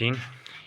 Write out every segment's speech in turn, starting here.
3.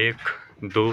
1 2